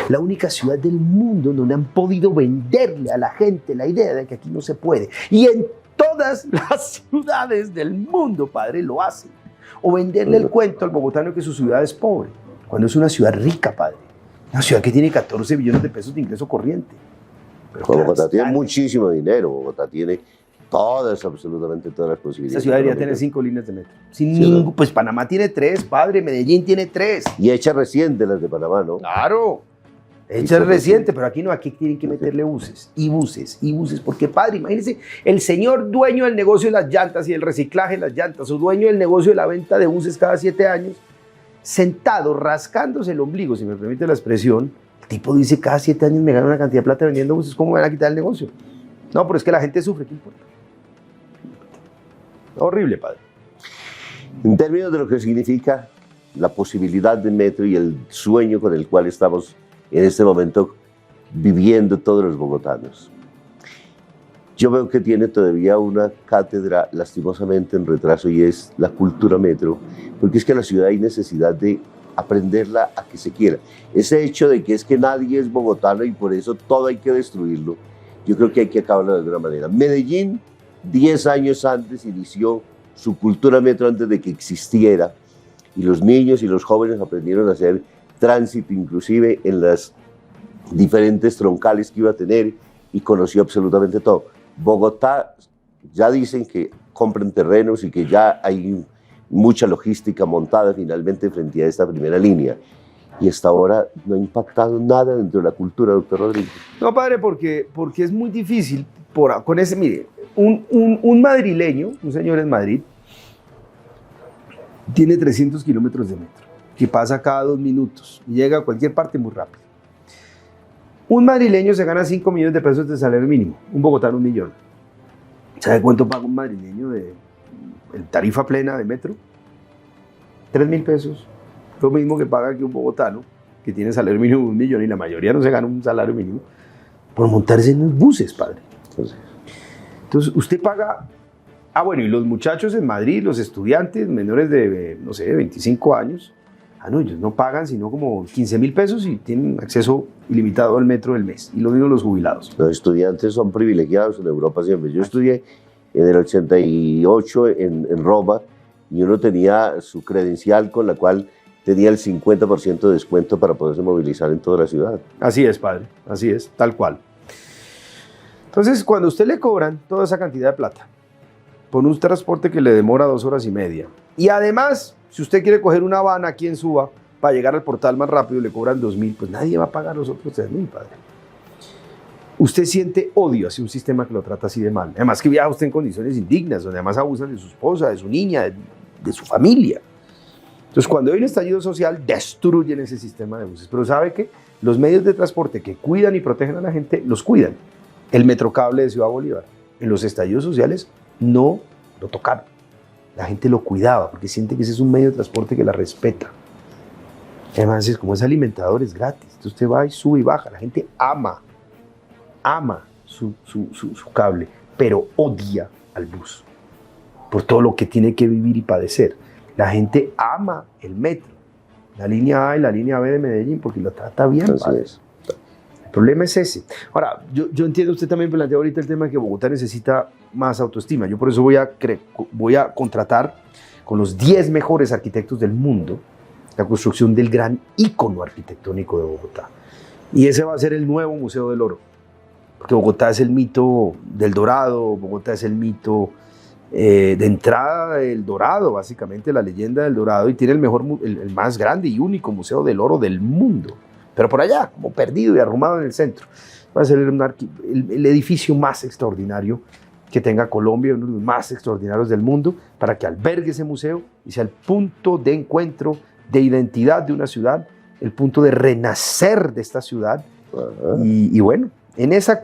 La única ciudad del mundo en donde han podido venderle a la gente la idea de que aquí no se puede. Y en todas las ciudades del mundo, padre, lo hacen. O venderle el cuento al bogotano que su ciudad es pobre, cuando es una ciudad rica, padre. Una ciudad que tiene 14 billones de pesos de ingreso corriente. Pero Bogotá tiene muchísimo dinero, Bogotá tiene absolutamente todas las posibilidades. Esta ciudad debería tener 5 líneas de metro. Pues Panamá tiene 3, padre, Medellín tiene 3. Y hechas reciente las de Panamá, ¿no? Claro, hechas reciente, pero aquí no, aquí tienen que meterle buses, y buses, y buses, porque padre, imagínense, el señor dueño del negocio de las llantas y el reciclaje de las llantas, o dueño del negocio de la venta de buses cada 7 años, sentado, rascándose el ombligo, si me permite la expresión, el tipo dice, cada 7 años me gano una cantidad de plata vendiendo buses, ¿cómo me van a quitar el negocio? No, pero es que la gente sufre, ¿qué importa? Horrible, padre. En términos de lo que significa la posibilidad del metro y el sueño con el cual estamos en este momento viviendo todos los bogotanos, yo veo que tiene todavía una cátedra lastimosamente en retraso y es la cultura metro, porque es que en la ciudad hay necesidad de aprenderla a que se quiera. Ese hecho de que es que nadie es bogotano y por eso todo hay que destruirlo, yo creo que hay que acabarlo de alguna manera. Medellín, 10 años antes, inició su cultura metro antes de que existiera y los niños y los jóvenes aprendieron a hacer tránsito inclusive en las diferentes troncales que iba a tener y conoció absolutamente todo. Bogotá, ya dicen que compran terrenos y que ya hay mucha logística montada finalmente frente a esta primera línea. Y hasta ahora no ha impactado nada dentro de la cultura, doctor Rodríguez. No, padre, porque es muy difícil. Con ese, mire, un madrileño, un señor en Madrid, tiene 300 kilómetros de metro, que pasa cada 2 minutos y llega a cualquier parte muy rápido. Un madrileño se gana 5 millones de pesos de salario mínimo, un bogotano 1 millón. ¿Sabe cuánto paga un madrileño en tarifa plena de metro? 3.000 pesos. Lo mismo que paga que un bogotano que tiene salario mínimo de 1 millón y la mayoría no se gana un salario mínimo por montarse en los buses, padre. Entonces usted paga. Ah, bueno, y los muchachos en Madrid, los estudiantes menores de, no sé, 25 años, no, ellos no pagan sino como 15.000 pesos y tienen acceso ilimitado al metro del mes. Y lo mismo los jubilados. Los estudiantes son privilegiados en Europa siempre. Yo estudié en el 88 en Roma y uno tenía su credencial con la cual tenía el 50% de descuento para poderse movilizar en toda la ciudad. Así es, padre, así es, tal cual. Entonces, cuando a usted le cobran toda esa cantidad de plata por un transporte que le demora 2 horas y media, y además, si usted quiere coger una van aquí en Suba para llegar al portal más rápido, le cobran 2.000, pues nadie va a pagar los otros 3.000, padre. Usted siente odio hacia un sistema que lo trata así de mal. Además que viaja usted en condiciones indignas, donde además abusan de su esposa, de su niña, de su familia. Entonces, cuando hay un estallido social, destruyen ese sistema de buses. Pero ¿sabe qué? Los medios de transporte que cuidan y protegen a la gente, los cuidan. El Metrocable de Ciudad Bolívar, en los estallidos sociales, no lo tocaron. La gente lo cuidaba porque siente que ese es un medio de transporte que la respeta. Además, como es alimentador, es gratis. Entonces usted va y sube y baja. La gente ama su cable, pero odia al bus por todo lo que tiene que vivir y padecer. La gente ama el metro, la línea A y la línea B de Medellín, porque lo trata bien. Así es. El problema es ese. Ahora, yo entiendo, usted también planteó ahorita el tema de que Bogotá necesita más autoestima. Yo por eso voy a contratar con los 10 mejores arquitectos del mundo la construcción del gran ícono arquitectónico de Bogotá. Y ese va a ser el nuevo Museo del Oro. Porque Bogotá es el mito del Dorado, Bogotá es el mito de entrada del Dorado, básicamente la leyenda del Dorado, y tiene el más grande y único Museo del Oro del mundo. Pero por allá, como perdido y arrumado en el centro. Va a ser el edificio más extraordinario que tenga Colombia, uno de los más extraordinarios del mundo, para que albergue ese museo y sea el punto de encuentro, de identidad de una ciudad, el punto de renacer de esta ciudad. Y bueno, en esta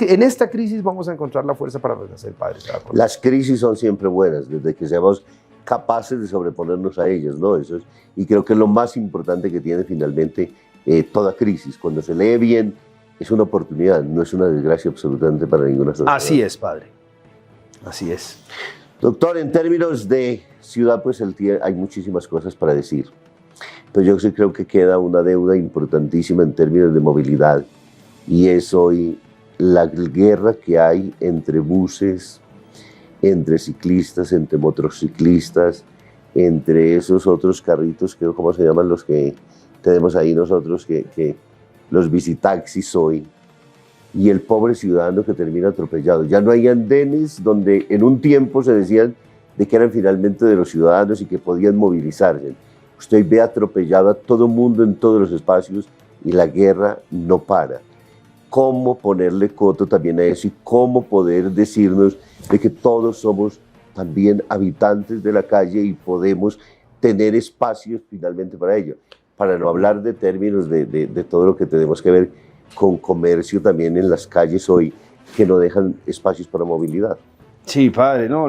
crisis vamos a encontrar la fuerza para renacer, padre. Las crisis son siempre buenas, desde que seamos capaces de sobreponernos a ellas, ¿no? Y creo que es lo más importante que tiene finalmente toda crisis. Cuando se lee bien, es una oportunidad, no es una desgracia absolutamente para ninguna sociedad. Así es, padre. Así es. Doctor, en términos de ciudad, pues hay muchísimas cosas para decir. Pero yo sí creo que queda una deuda importantísima en términos de movilidad. Y es hoy la guerra que hay entre buses, entre ciclistas, entre motociclistas, entre esos otros carritos, que, ¿cómo se llaman los que tenemos ahí nosotros, que los visitaxis hoy? Y el pobre ciudadano que termina atropellado. Ya no hay andenes donde en un tiempo se decían de que eran finalmente de los ciudadanos y que podían movilizarse. Usted ve atropellado a todo mundo en todos los espacios y la guerra no para. ¿Cómo ponerle coto también a eso y cómo poder decirnos de que todos somos también habitantes de la calle y podemos tener espacios finalmente para ello? Para no hablar de términos de todo lo que tenemos que ver con comercio también en las calles hoy, que no dejan espacios para movilidad. Sí, padre, no,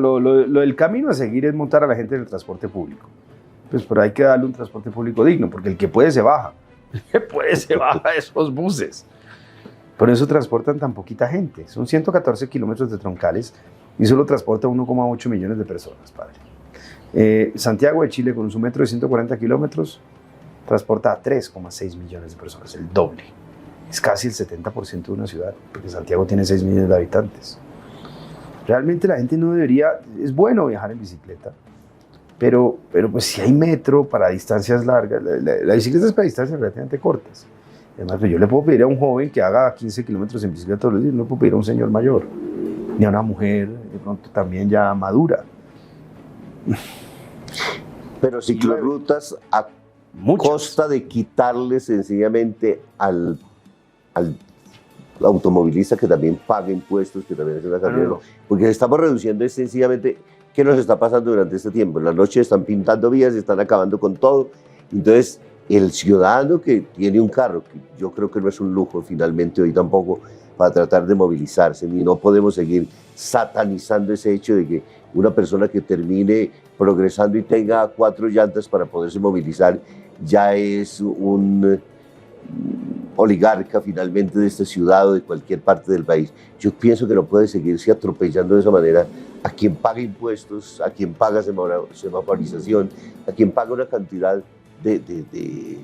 el camino a seguir es montar a la gente en el transporte público. Pues pero hay que darle un transporte público digno, porque el que puede se baja. El que puede se baja de esos buses. Por eso transportan tan poquita gente. Son 114 kilómetros de troncales y solo transporta 1,8 millones de personas, padre. Santiago de Chile, con su metro de 140 kilómetros, transporta a 3,6 millones de personas, el doble. Es casi el 70% de una ciudad, porque Santiago tiene 6 millones de habitantes. Realmente la gente no debería, es bueno viajar en bicicleta, pero pues si hay metro para distancias largas, la bicicleta es para distancias relativamente cortas. Además, pues yo le puedo pedir a un joven que haga 15 kilómetros en bicicleta todos los días, no puedo pedir a un señor mayor, ni a una mujer de pronto también ya madura. Pero ciclorrutas a Muchas. costa de quitarle sencillamente al automovilista que también paga impuestos, que también es una cantidad, no. porque estamos reduciendo es sencillamente qué nos está pasando durante este tiempo. En la noche están pintando vías, están acabando con todo. Entonces, el ciudadano que tiene un carro, que yo creo que no es un lujo finalmente hoy tampoco, para tratar de movilizarse, ni no podemos seguir satanizando ese hecho de que una persona que termine progresando y tenga 4 llantas para poderse movilizar ya es un oligarca finalmente de esta ciudad o de cualquier parte del país. Yo pienso que no puede seguirse atropellando de esa manera a quien paga impuestos, a quien paga semaforización, a quien paga una cantidad de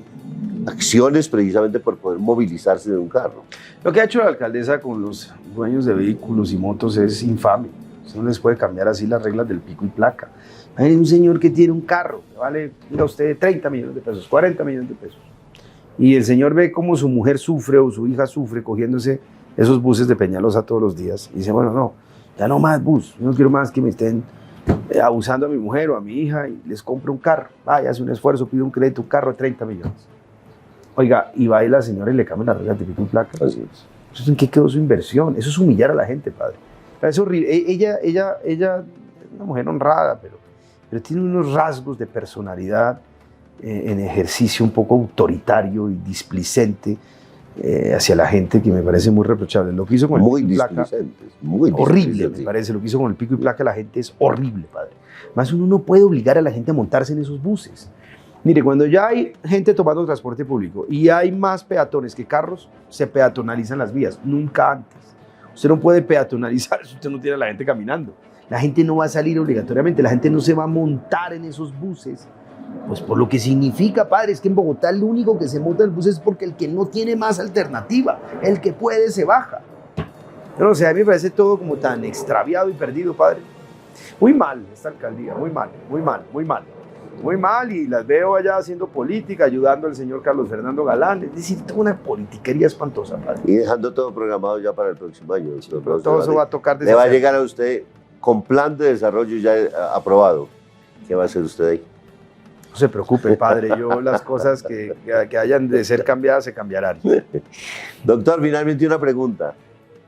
acciones precisamente por poder movilizarse de un carro. Lo que ha hecho la alcaldesa con los dueños de vehículos y motos es infame. Usted no les puede cambiar así las reglas del pico y placa. Hay un señor que tiene un carro que vale, diga usted, 30 millones de pesos, 40 millones de pesos. Y el señor ve cómo su mujer sufre o su hija sufre cogiéndose esos buses de Peñalosa todos los días. Y dice, bueno, no, ya no más bus. Yo no quiero más que me estén abusando a mi mujer o a mi hija y les compro un carro. Vaya, hace un esfuerzo, pide un crédito, un carro de 30 millones. Oiga, y va y la señora y le cambia la regla de pico y placa. ¿En qué quedó su inversión? Eso es humillar a la gente, padre. Es horrible. Ella es una mujer honrada, pero tiene unos rasgos de personalidad en ejercicio un poco autoritario y displicente hacia la gente que me parece muy reprochable. Lo que hizo con el pico y placa, horrible, me parece. Lo que hizo con el pico y placa la gente es horrible, padre. Más uno no puede obligar a la gente a montarse en esos buses. Mire, cuando ya hay gente tomando transporte público y hay más peatones que carros, se peatonalizan las vías, nunca antes. Usted no puede peatonalizar si usted no tiene a la gente caminando. La gente no va a salir obligatoriamente, la gente no se va a montar en esos buses. Pues por lo que significa, padre, es que en Bogotá el único que se monta en el bus es porque el que no tiene más alternativa, el que puede se baja. No, o sea, a mí me parece todo como tan extraviado y perdido, padre. Muy mal esta alcaldía, muy mal, muy mal, muy mal. Muy mal, y las veo allá haciendo política, ayudando al señor Carlos Fernando Galán. Es decir, toda una politiquería espantosa, padre. Y dejando todo programado ya para el próximo año. Sí, pero todo eso va a tocar deshacer. Le va a llegar a usted con plan de desarrollo ya aprobado. ¿Qué va a hacer usted ahí? No se preocupe, padre. Yo las cosas que hayan de ser cambiadas se cambiarán. Doctor, finalmente una pregunta.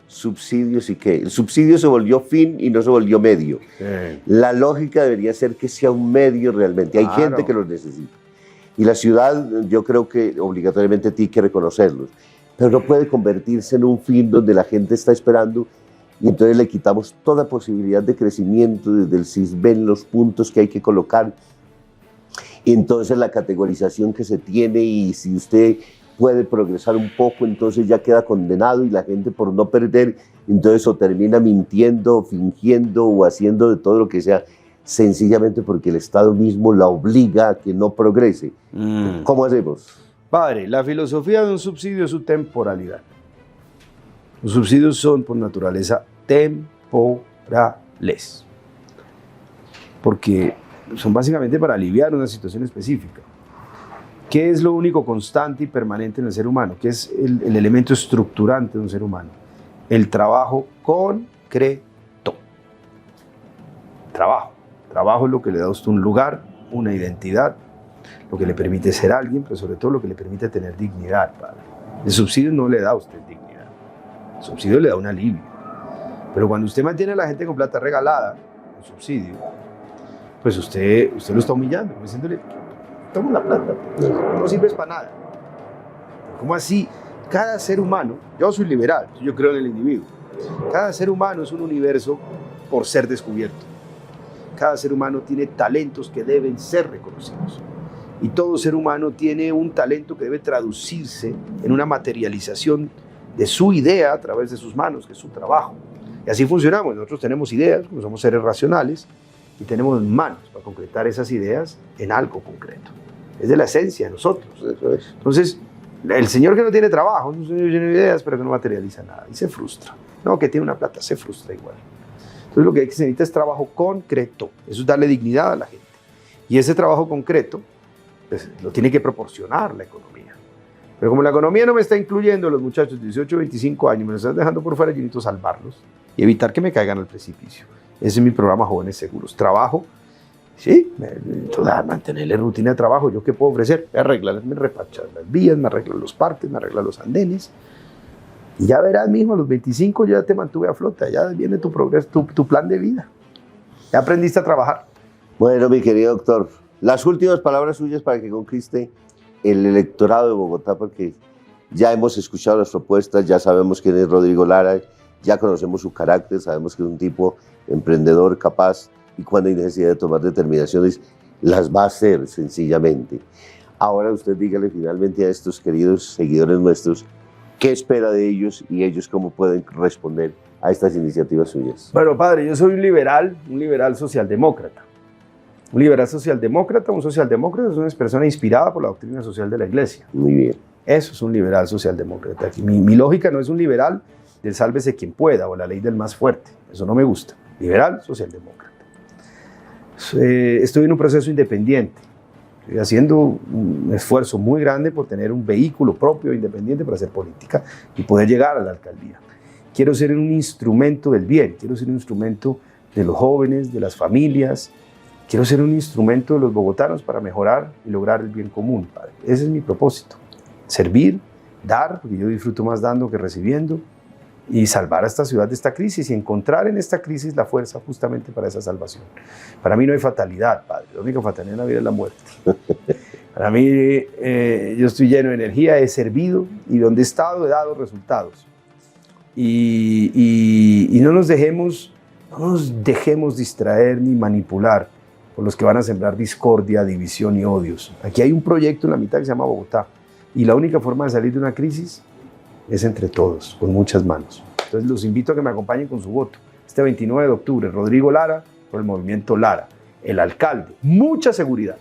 ¿Subsidios y qué? El subsidio se volvió fin y no se volvió medio. Sí. La lógica debería ser que sea un medio realmente. Hay gente que los necesita. Y la ciudad, yo creo que obligatoriamente tiene que reconocerlos. Pero no puede convertirse en un fin donde la gente está esperando y entonces le quitamos toda posibilidad de crecimiento desde el CISBEN, los puntos que hay que colocar. Y entonces la categorización que se tiene, y si usted puede progresar un poco, entonces ya queda condenado, y la gente, por no perder, entonces o termina mintiendo, o fingiendo o haciendo de todo lo que sea, sencillamente porque el Estado mismo la obliga a que no progrese. ¿Cómo hacemos? Padre, la filosofía de un subsidio es su temporalidad. Los subsidios son por naturaleza temporales, porque son básicamente para aliviar una situación específica. ¿Qué es lo único constante y permanente en el ser humano? ¿Qué es el elemento estructurante de un ser humano? El trabajo concreto. Trabajo es lo que le da a usted un lugar, una identidad, lo que le permite ser alguien, pero sobre todo lo que le permite tener dignidad, padre. El subsidio no le da a usted dignidad. El subsidio le da un alivio. Pero cuando usted mantiene a la gente con plata regalada, un subsidio, pues usted lo está humillando, diciéndole, toma la plata, no sirves para nada. ¿Cómo así? Cada ser humano, yo soy liberal, yo creo en el individuo, cada ser humano es un universo por ser descubierto. Cada ser humano tiene talentos que deben ser reconocidos. Y todo ser humano tiene un talento que debe traducirse en una materialización de su idea a través de sus manos, que es su trabajo. Y así funcionamos. Nosotros tenemos ideas, como somos seres racionales, y tenemos manos para concretar esas ideas en algo concreto. Es de la esencia de nosotros. Eso es. Entonces, el señor que no tiene trabajo, es un señor lleno de ideas, pero que no materializa nada, y se frustra. No, que tiene una plata, se frustra igual. Entonces, lo que se necesita es trabajo concreto. Eso es darle dignidad a la gente. Y ese trabajo concreto pues, lo tiene que proporcionar la economía. Pero como la economía no me está incluyendo a los muchachos de 18 a 25 años, me los están dejando por fuera, yo necesito salvarlos y evitar que me caigan al precipicio. Ese es mi programa Jóvenes Seguros. Trabajo, sí, mantenerle rutina de trabajo. ¿Yo qué puedo ofrecer? Me repachar las vías, me arreglan los parques, me arreglan los andenes. Y ya verás, mijo, a los 25 ya te mantuve a flota, ya viene tu progreso, tu plan de vida. Ya aprendiste a trabajar. Bueno, mi querido doctor, las últimas palabras suyas para que conquiste el electorado de Bogotá, porque ya hemos escuchado las propuestas, ya sabemos quién es Rodrigo Lara, ya conocemos su carácter, sabemos que es un tipo emprendedor, capaz, y cuando hay necesidad de tomar determinaciones, las va a hacer sencillamente. Ahora usted dígale finalmente a estos queridos seguidores nuestros, ¿qué espera de ellos y ellos cómo pueden responder a estas iniciativas suyas? Bueno, padre, yo soy un liberal socialdemócrata. Un socialdemócrata es una persona inspirada por la doctrina social de la Iglesia. Muy bien. Eso es un liberal socialdemócrata. Mi lógica no es un liberal del sálvese quien pueda o la ley del más fuerte. Eso no me gusta. Liberal socialdemócrata. Estoy en un proceso independiente. Estoy haciendo un esfuerzo muy grande por tener un vehículo propio independiente para hacer política y poder llegar a la alcaldía. Quiero ser un instrumento del bien, quiero ser un instrumento de los jóvenes, de las familias, quiero ser un instrumento de los bogotanos para mejorar y lograr el bien común, padre. Ese es mi propósito, servir, dar, porque yo disfruto más dando que recibiendo, y salvar a esta ciudad de esta crisis y encontrar en esta crisis la fuerza justamente para esa salvación. Para mí no hay fatalidad, padre, la única fatalidad en la vida es la muerte. Para mí yo estoy lleno de energía, he servido y donde he estado he dado resultados. Y no nos dejemos distraer ni manipular por los que van a sembrar discordia, división y odios. Aquí hay un proyecto en la mitad que se llama Bogotá y la única forma de salir de una crisis es entre todos, con muchas manos. Entonces los invito a que me acompañen con su voto. Este 29 de octubre, Rodrigo Lara por el movimiento Lara, el alcalde. Mucha seguridad,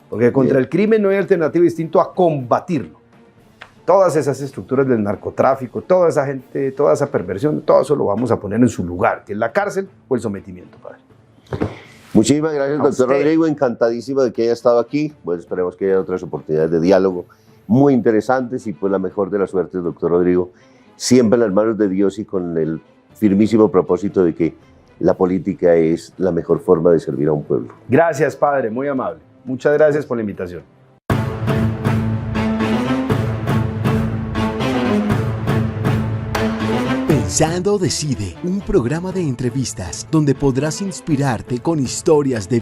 porque contra el crimen no hay alternativa distinto a combatirlo. Todas esas estructuras del narcotráfico, toda esa gente, toda esa perversión, todo eso lo vamos a poner en su lugar, que es la cárcel o el sometimiento, padre. Muchísimas gracias, doctor Rodrigo. Encantadísimo de que haya estado aquí. Pues esperemos que haya otras oportunidades de diálogo muy interesantes y pues la mejor de las suertes, doctor Rodrigo. Siempre en las manos de Dios y con el firmísimo propósito de que la política es la mejor forma de servir a un pueblo. Gracias, padre. Muy amable. Muchas gracias por la invitación. Pensando Decide, un programa de entrevistas donde podrás inspirarte con historias de